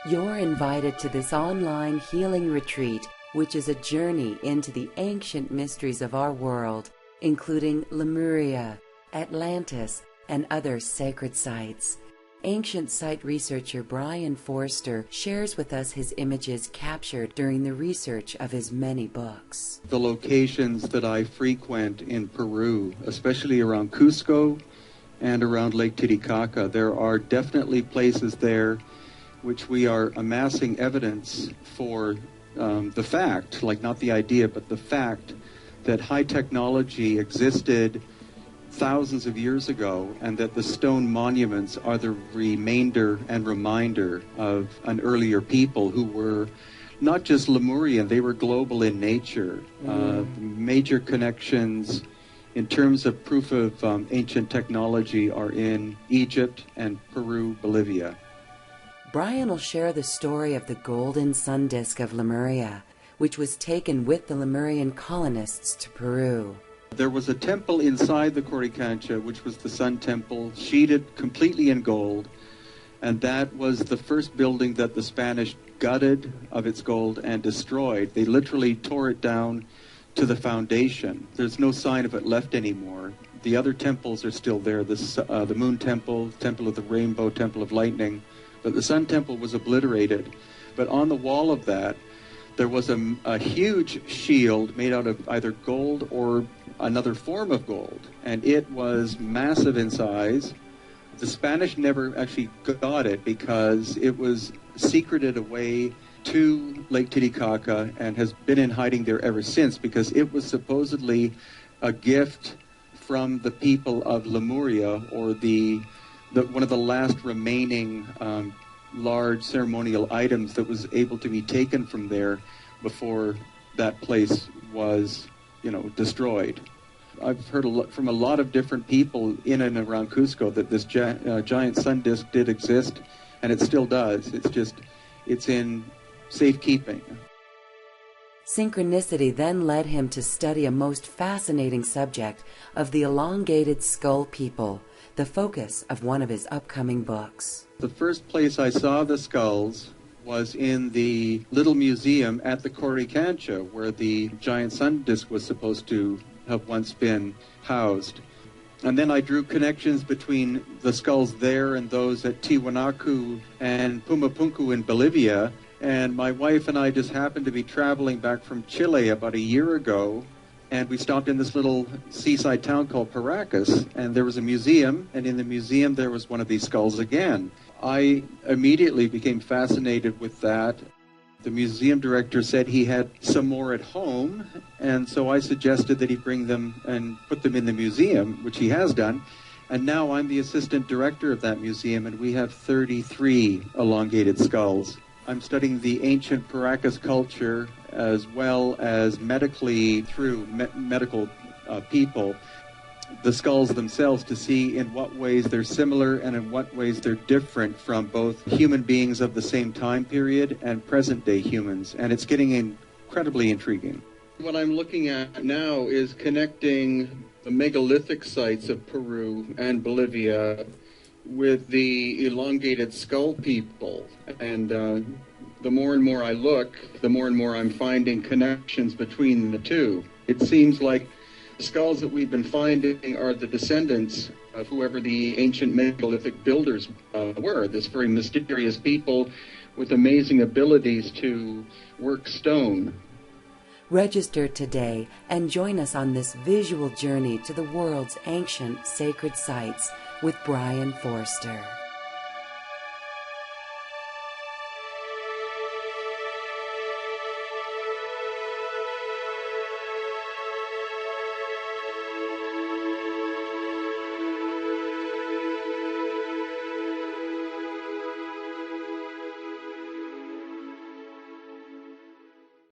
You're invited to this online healing retreat, which is a journey into the ancient mysteries of our world, including Lemuria, Atlantis, and other sacred sites. Ancient site researcher Brien Foerster shares with us his images captured during the research of his many books. The locations that I frequent in Peru, especially around Cusco and around Lake Titicaca, there are definitely places there which we are amassing evidence for the fact, like not the idea, but the fact that high technology existed thousands of years ago, and that the stone monuments are the remainder and reminder of an earlier people who were not just Lemurian, they were global in nature. Major connections in terms of proof of ancient technology are in Egypt and Peru, Bolivia. Brien will share the story of the golden sun disk of Lemuria, which was taken with the Lemurian colonists to Peru. There was a temple inside the Coricancha, which was the Sun Temple, sheeted completely in gold, and that was the first building that the Spanish gutted of its gold and destroyed. They literally tore it down to the foundation. There's no sign of it left anymore. The other temples are still there, the Moon Temple, Temple of the Rainbow, Temple of Lightning, but the Sun Temple was obliterated. But on the wall of that, there was a huge shield made out of either gold or another form of gold, and it was massive in size. The Spanish never actually got it because it was secreted away to Lake Titicaca and has been in hiding there ever since, because it was supposedly a gift from the people of Lemuria, or one of the last remaining large ceremonial items that was able to be taken from there before that place was, destroyed. I've heard from a lot of different people in and around Cusco that this giant sun disk did exist, and it still does. It's in safekeeping. Synchronicity then led him to study a most fascinating subject of the elongated skull people, the focus of one of his upcoming books. The first place I saw the skulls was in the little museum at the Coricancha, where the giant sun disk was supposed to have once been housed. And then I drew connections between the skulls there and those at Tiwanaku and Pumapunku in Bolivia. And my wife and I just happened to be traveling back from Chile about a year ago, and we stopped in this little seaside town called Paracas, and there was a museum, and in the museum there was one of these skulls again. I immediately became fascinated with that. The museum director said he had some more at home, and so I suggested that he bring them and put them in the museum, which he has done. And now I'm the assistant director of that museum, and we have 33 elongated skulls. I'm studying the ancient Paracas culture as well as medically through medical people, the skulls themselves, to see in what ways they're similar and in what ways they're different from both human beings of the same time period and present-day humans. And it's getting incredibly intriguing. What I'm looking at now is connecting the megalithic sites of Peru and Bolivia with the elongated skull people. And the more and more I look, the more and more I'm finding connections between the two. It seems like the skulls that we've been finding are the descendants of whoever the ancient megalithic builders were, this very mysterious people with amazing abilities to work stone. Register today and join us on this visual journey to the world's ancient sacred sites with Brien Foerster.